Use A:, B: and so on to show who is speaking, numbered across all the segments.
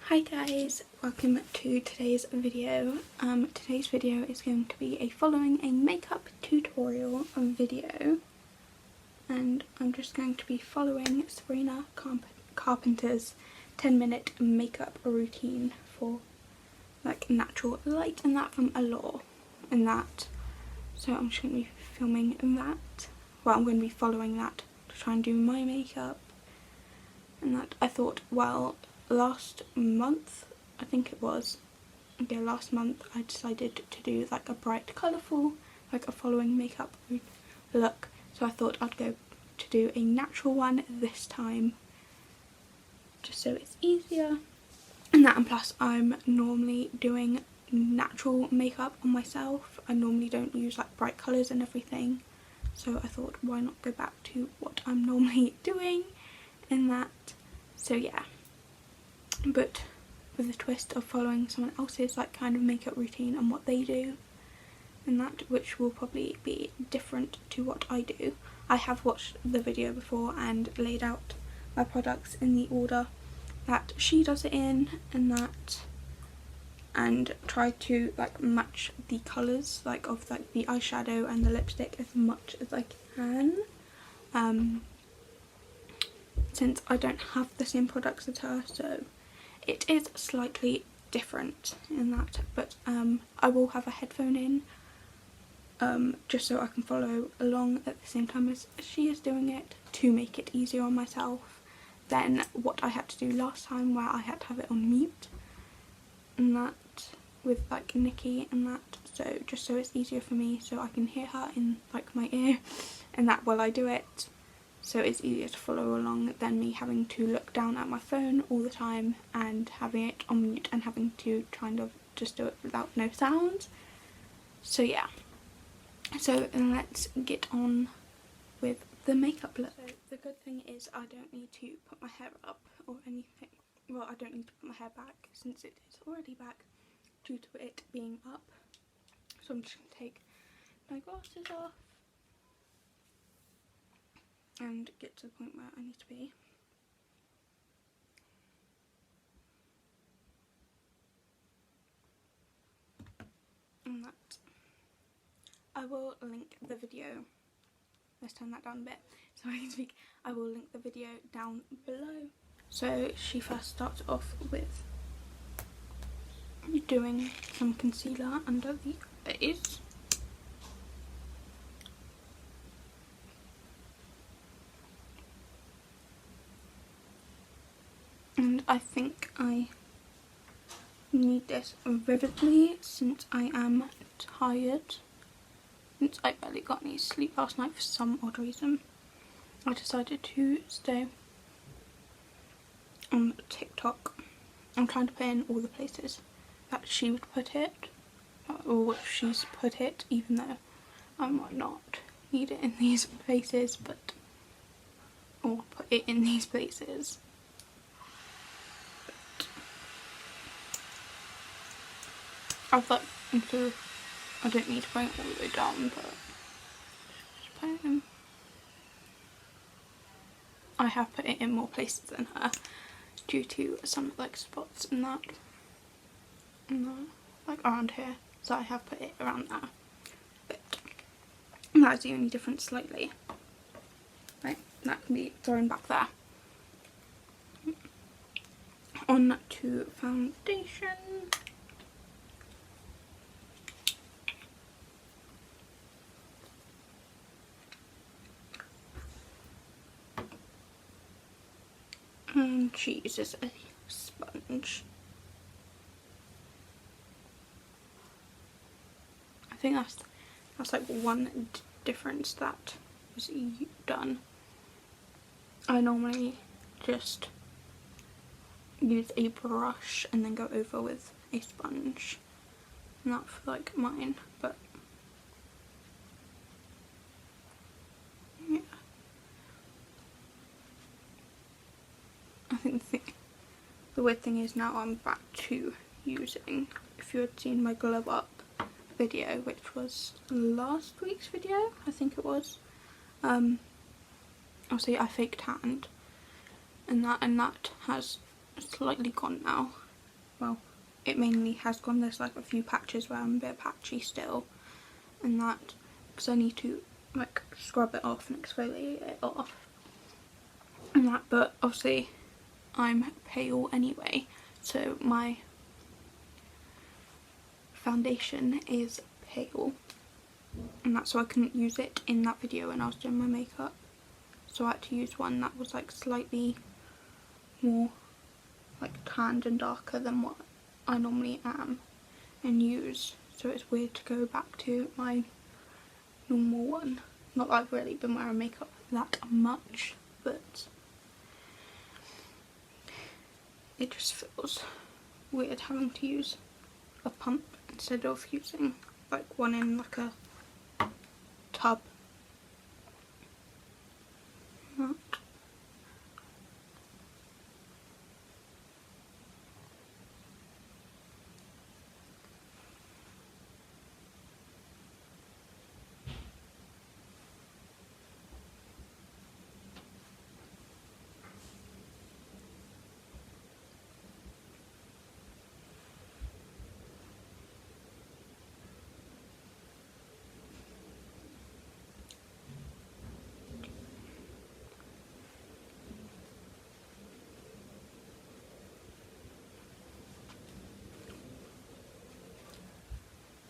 A: Hi guys, welcome to today's video. Today's video is going to be following a makeup tutorial video, and I'm just going to be following Sabrina Carpenter's 10-minute makeup routine for like natural light and that from Allure and that. So I'm just going to be filming that. Well, I'm going to be following that to try and do my makeup and that. I thought, well, last month, I think it was, yeah, last month I decided to do like a bright colourful, like a following makeup look, so I thought I'd go to do a natural one this time just so it's easier and that, and plus I'm normally doing natural makeup on myself. I normally don't use like bright colours and everything, so I thought why not go back to what I'm normally doing in that. So yeah, but with a twist of following someone else's like kind of makeup routine and what they do and that, which will probably be different to what I do. I have watched the video before and laid out my products in the order that she does it in and that, and tried to like match the colours like of like the eyeshadow and the lipstick as much as I can, since I don't have the same products as her, so it is slightly different in that. But I will have a headphone in just so I can follow along at the same time as she is doing it, to make it easier on myself than what I had to do last time where I had to have it on mute and that with like Nikki and that. So just so it's easier for me, so I can hear her in like my ear and that while I do it, so it's easier to follow along than me having to look down at my phone all the time and having it on mute and having to kind of just do it without no sound. So yeah, so let's get on with the makeup look. So the good thing is I don't need to put my hair up or anything. Well, I don't need to put my hair back since it is already back due to it being up. So I'm just going to take my glasses off and get to the point where I need to be. And that. I will link the video. Let's turn that down a bit so I can speak. I will link the video down below. So she first starts off with doing some concealer under the eyes. And I think I need this vividly since I am tired. Since I barely got any sleep last night for some odd reason, I decided to stay on TikTok. I'm trying to put in all the places that she would put it, or what she's put it, even though I might not need it in these places, but or put it in these places. I've like, I don't need to bring it all the way down, but just put it in. I have put it in more places than her due to some like spots and that, like around here, so I have put it around there, but that is the only difference slightly. Right, that can be thrown back there. On to foundation. And she uses a sponge. I think that's like one difference that was done. I normally just use a brush and then go over with a sponge, and that for like mine, but yeah. I think the weird thing is now I'm back to using, if you had seen my glow up video, which was last week's video, I think it was, obviously I fake tanned and that has slightly gone now, well, it mainly has gone. There's like a few patches where I'm a bit patchy still, and that because I need to like scrub it off and exfoliate it off and that. But obviously I'm pale anyway, so my foundation is pale, and that's why I couldn't use it in that video when I was doing my makeup. So I had to use one that was like slightly more like tanned and darker than what I normally am and use. So it's weird to go back to my normal one. Not that I've really been wearing makeup that much, but it just feels weird having to use a pump instead of using like one in like a tub.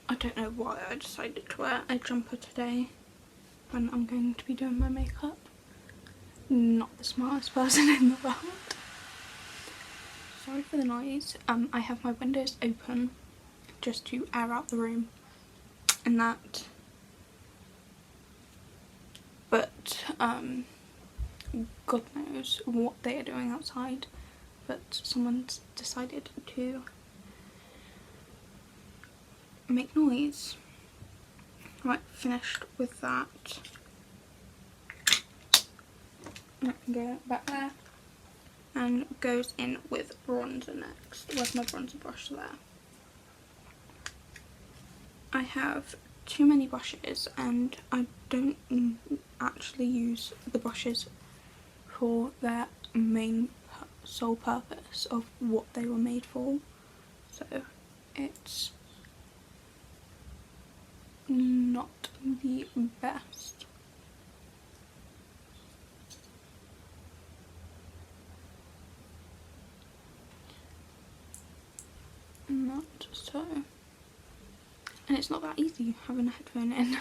A: I don't know why I decided to wear a jumper today when I'm going to be doing my makeup. Not the smartest person in the world. Sorry for the noise. I have my windows open just to air out the room and that. But God knows what they are doing outside. But someone's decided to make noise. Right, finished with that. I can go back there and goes in with bronzer next. Where's my bronzer brush? There. I have too many brushes and I don't actually use the brushes for their main sole purpose of what they were made for, so it's not the best. Not so. And it's not that easy having a headphone in.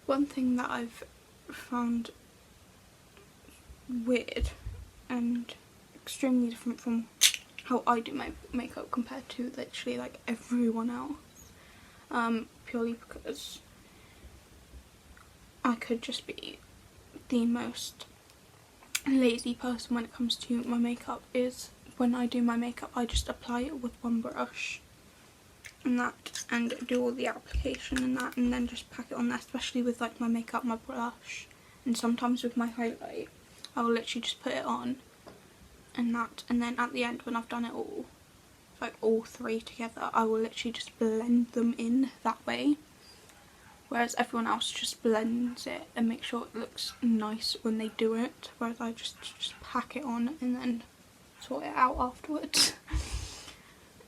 A: One thing that I've found weird and extremely different from how I do my makeup compared to literally like everyone else, purely because I could just be the most lazy person when it comes to my makeup, is when I do my makeup I just apply it with one brush and that, and do all the application and that, and then just pack it on there, especially with like my makeup, my blush, and sometimes with my highlight. I will literally just put it on and that, and then at the end when I've done it all, like all three together, I will literally just blend them in that way, whereas everyone else just blends it and make sure it looks nice when they do it, whereas I just pack it on and then sort it out afterwards.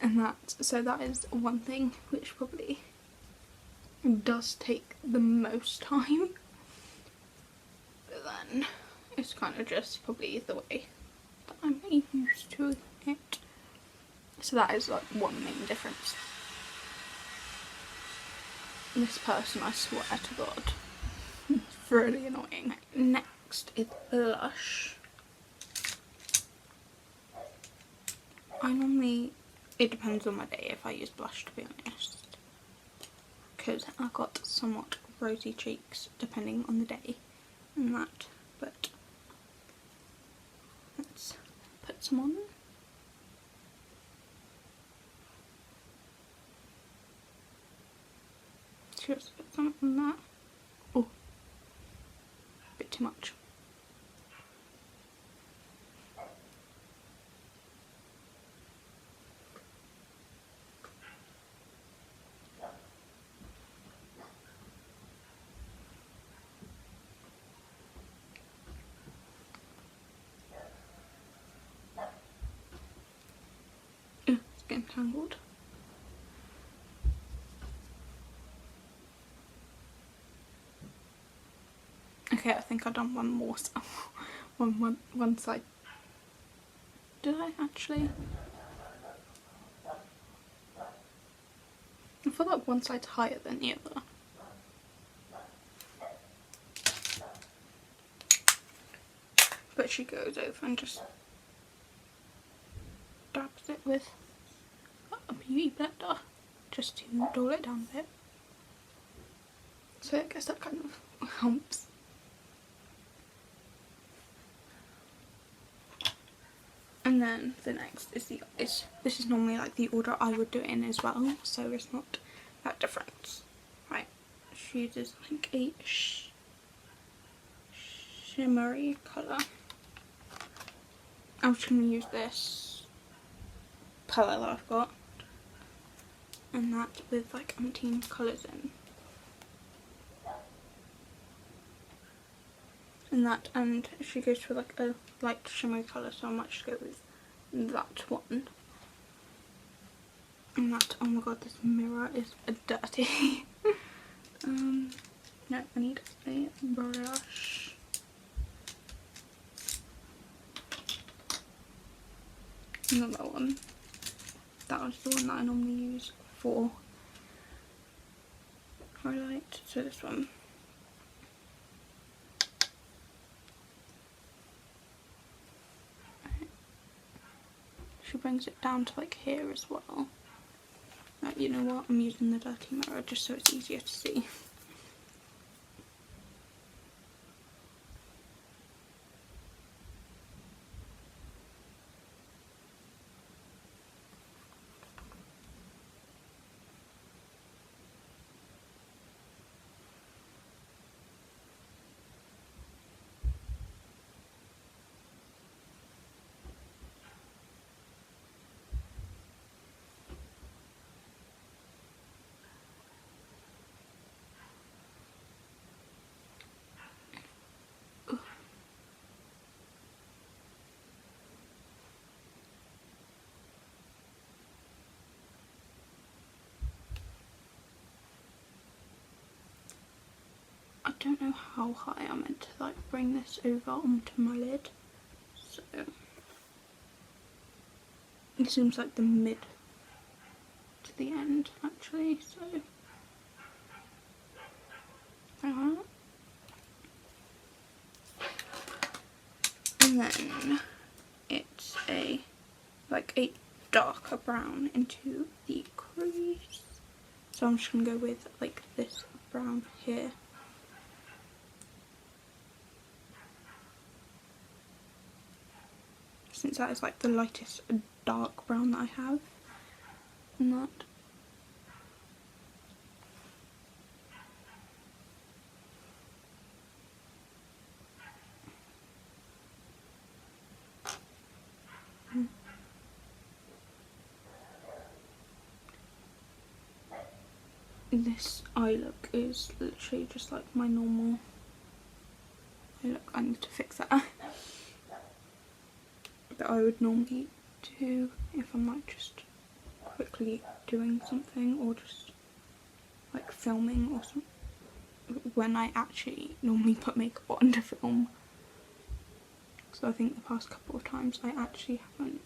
A: And that, so that is one thing which probably does take the most time, but then it's kind of just probably the way that I'm used to it. So that is like one main difference. This person, I swear to God, it's really annoying. Next is blush. I normally, it depends on my day if I use blush, to be honest, because I've got somewhat rosy cheeks depending on the day, and just put some on that. Oh, a bit too much. It's getting tangled. Okay, I think I've done one more one side. Did I actually? I feel like one side's higher than the other. But she goes over and just dabs it with a beauty blender just to dull it down a bit. So I guess that kind of helps. And then the next is this is normally like the order I would do it in as well, so it's not that different. Right, she uses like a shimmery colour. I'm just going to use this colour that I've got, and that with like umpteen colours in. And that, and she goes for like a light shimmery colour, so I might just go with that one. And that, oh my god, this mirror is dirty. No, I need a brush. Not that one. That was the one that I normally use for highlight, so this one. She brings it down to like here as well. Right, you know what, I'm using the dirty mirror just so it's easier to see. I don't know how high I'm meant to like bring this over onto my lid, so it seems like the mid to the end actually, so hang on. And then it's like a darker brown into the crease, so I'm just gonna go with like this brown here. Since that is like the lightest dark brown that I have. And that. This eye look is literally just like my normal eye look. I need to fix that. That I would normally do if I'm like just quickly doing something or just like filming or something, when I actually normally put makeup on to film. So I think the past couple of times I actually haven't.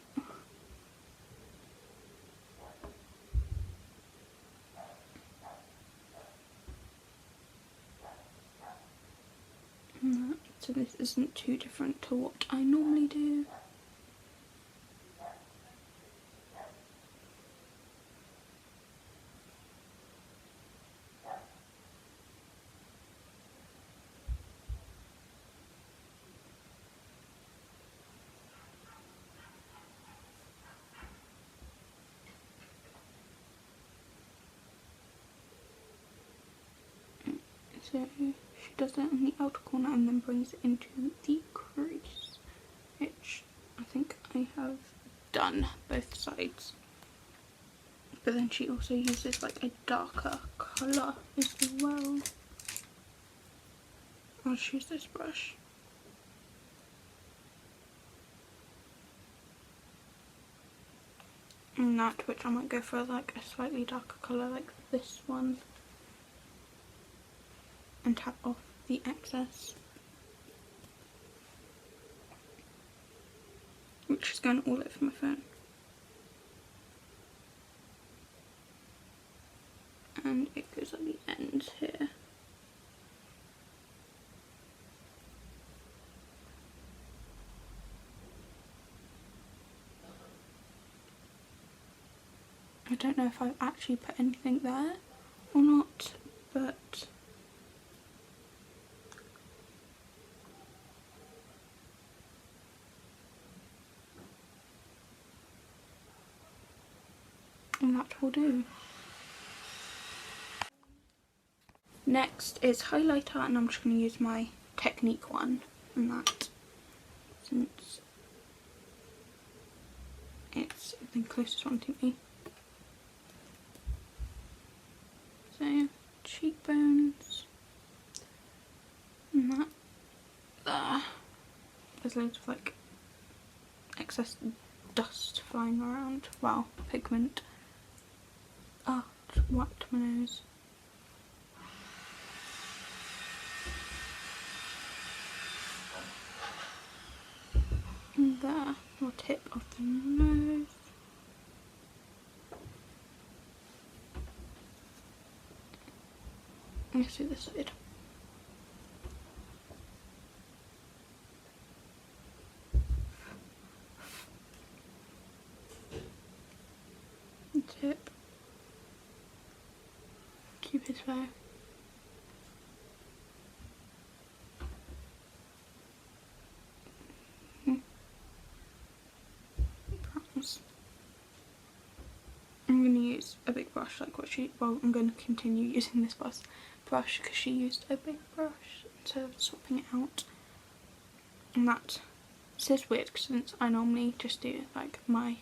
A: So this isn't too different to what I normally do. So she does it in the outer corner and then brings it into the crease, which I think I have done both sides. But then she also uses like a darker colour as well. I'll just use this brush. And that, which I might go for like a slightly darker colour like this one. And tap off the excess. Which is going all over my phone. And it goes at the ends here. I don't know if I've actually put anything there or not, but and that will do. Next is highlighter, and I'm just going to use my Technique one, and that, since it's the closest one to me. So, cheekbones, and that there. There's loads of like excess dust flying around. Wow, pigment. Ah, just wiped my nose. And there, the tip of the nose. Let's do this side. Tip. Cupid's bow. Brows. I'm going to use a big brush like what she, well, I'm going to continue using this brush because she used a big brush instead of swapping it out. And that, this is weird since I normally just do like my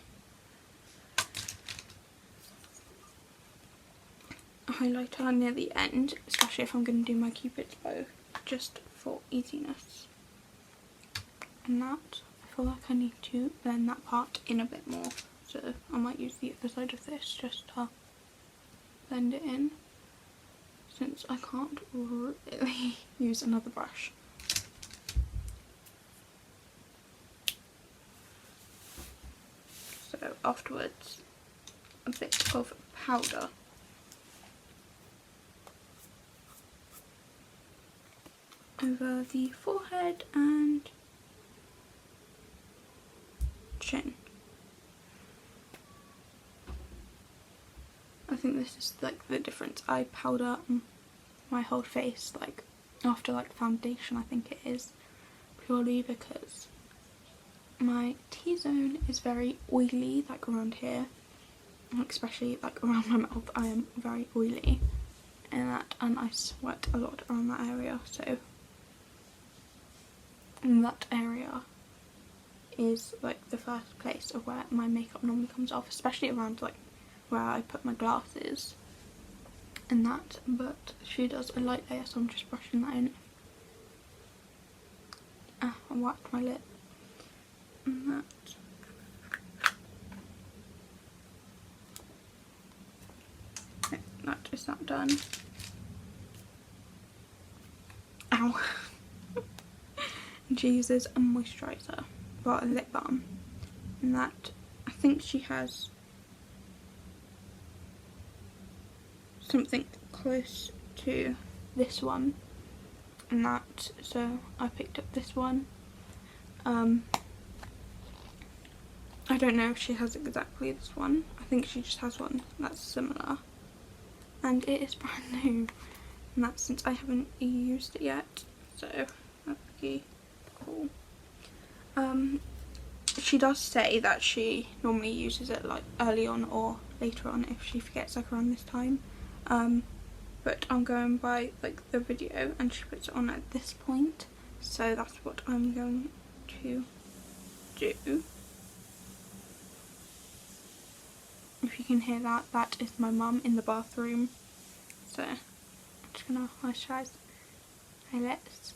A: highlighter near the end, especially if I'm going to do my Cupid's bow, just for easiness. And that, I feel like I need to blend that part in a bit more, so I might use the other side of this just to blend it in, since I can't really use another brush. So afterwards, a bit of powder. Over the forehead and chin. I think this is like the difference. I powder my whole face like after like foundation, I think it is, purely because my T-zone is very oily, like around here, especially like around my mouth. I am very oily and I sweat a lot around that area, so that area is like the first place of where my makeup normally comes off, especially around like where I put my glasses and that, but she does a light layer, so I'm just brushing that in. Ah, I wiped my lip. And that. Okay, that is that done. Ow. And she uses a moisturiser, well, a lip balm, and that, I think she has something close to this one, and that, so I picked up this one. I don't know if she has exactly this one. I think she just has one that's similar, and it is brand new, and that's since I haven't used it yet, so that's pretty cool. She does say that she normally uses it like early on or later on if she forgets, like around this time. but I'm going by like the video, and she puts it on at this point, so that's what I'm going to do. If you can hear that, that is my mum in the bathroom. So I'm just gonna moisturise my lips,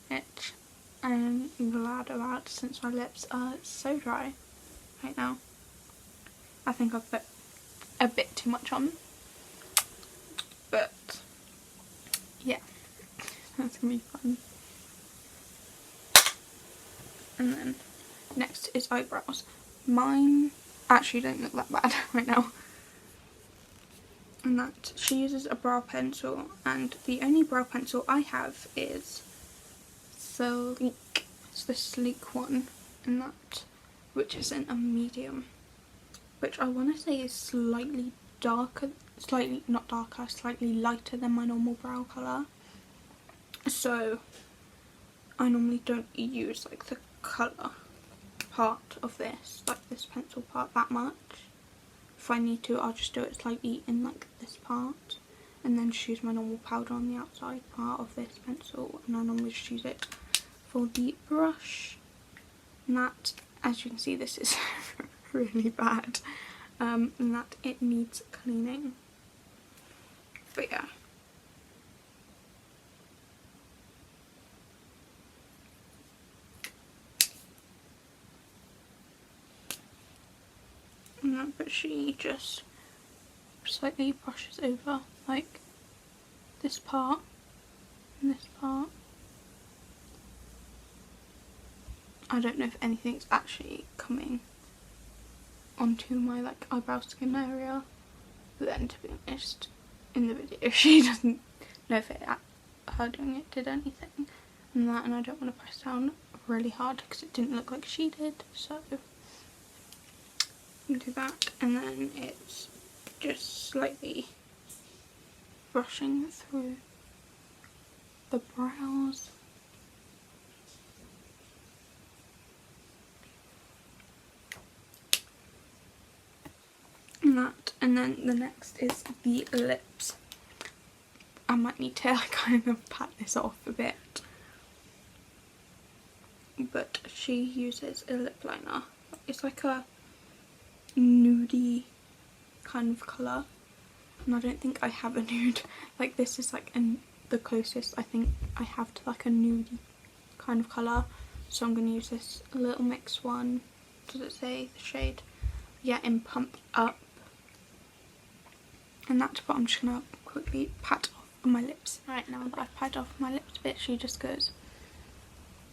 A: which I'm glad about since my lips are so dry right now. I think I've put a bit too much on, but yeah, that's gonna be fun. And then next is eyebrows. Mine actually don't look that bad right now. And that she uses a brow pencil, and the only brow pencil I have is Sleek. It's the Sleek one, and that, which is in a medium, which I want to say is slightly darker, slightly, not darker, slightly lighter than my normal brow colour. So I normally don't use like the colour part of this, like this pencil part, that much. If I need to, I'll just do it slightly in like this part, and then just use my normal powder on the outside part of this pencil, and I normally just use it for the brush. And that, as you can see, this is really bad, and that it needs cleaning. But yeah. But she just slightly brushes over like this part and this part. I don't know if anything's actually coming onto my like eyebrow skin area, but then to be honest, in the video she doesn't know if her doing it did anything, and I don't want to press down really hard because it didn't look like she did, so do that. And then it's just slightly brushing through the brows. And that, and then the next is the lips. I might need to kind of pat this off a bit, but she uses a lip liner. It's like a nudie kind of colour, and I don't think I have a nude. Like this is like the closest I think I have to like a nudie kind of colour, so I'm going to use this little mix one. Does it say the shade? Yeah, in Pump Up. And that's what I'm just going to quickly pat off on my lips. Right, now that I've patted off my lips a bit, she just goes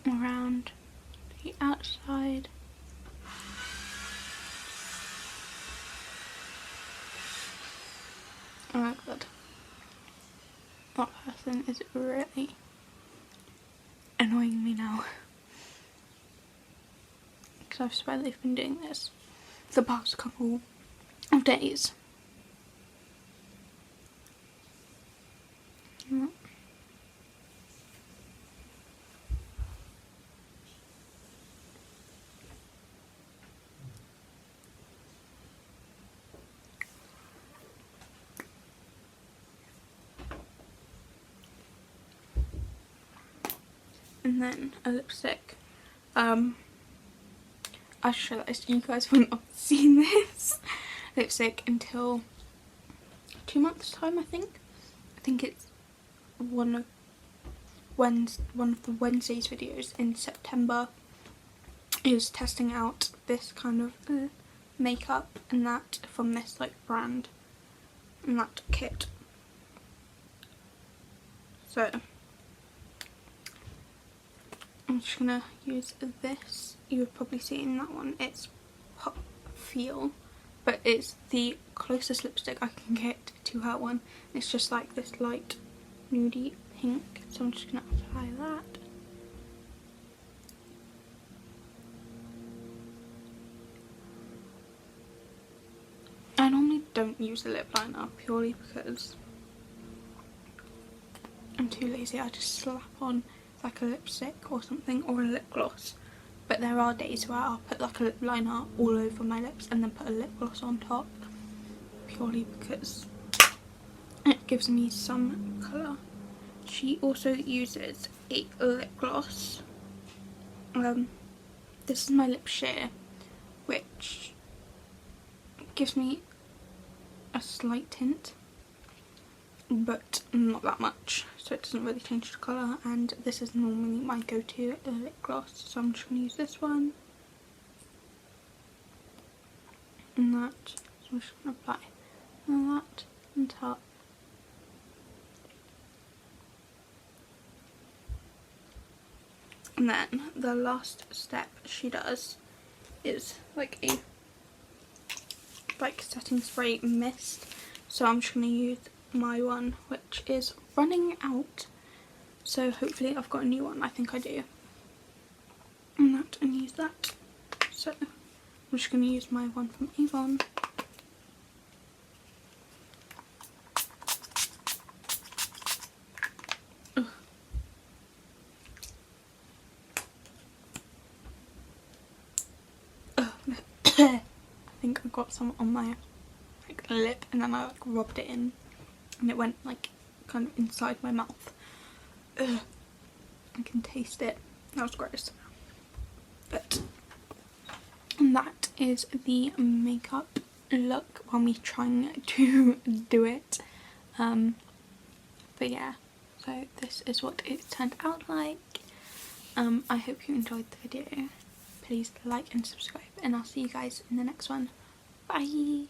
A: around the outside. Oh my god, that person is really annoying me now, because I've swear they've been doing this for the past couple of days. And then a lipstick. I just realised you guys wouldn't have seen this lipstick until 2 months time, I think. I think it's one of the Wednesday's videos in September is testing out this kind of makeup, and that from this like brand and that kit. So I'm just gonna use this. You would probably see in that one, it's Pop Feel, but it's the closest lipstick I can get to her one. It's just like this light nudie pink, so I'm just gonna apply that. I normally don't use a lip liner purely because I'm too lazy. I just slap on like a lipstick or something, or a lip gloss, but there are days where I'll put like a lip liner all over my lips and then put a lip gloss on top, purely because it gives me some colour. She also uses a lip gloss. This is my lip sheer, which gives me a slight tint, but not that much, so it doesn't really change the colour. And this is normally my go-to lip gloss, so I'm just going to use this one and that. So I'm just going to apply that on top. And then the last step she does is like a setting spray mist. So I'm just going to use my one, which is running out. So hopefully I've got a new one. I think I do. And use that. So I'm just going to use my one from Avon. I think I got some on my lip, and then I rubbed it in, and it went kind of inside my mouth. Ugh. I can taste it. That was gross. But that is the makeup look while me trying to do it. But yeah, so this is what it turned out like. I hope you enjoyed the video. Please like and subscribe, and I'll see you guys in the next one. Bye!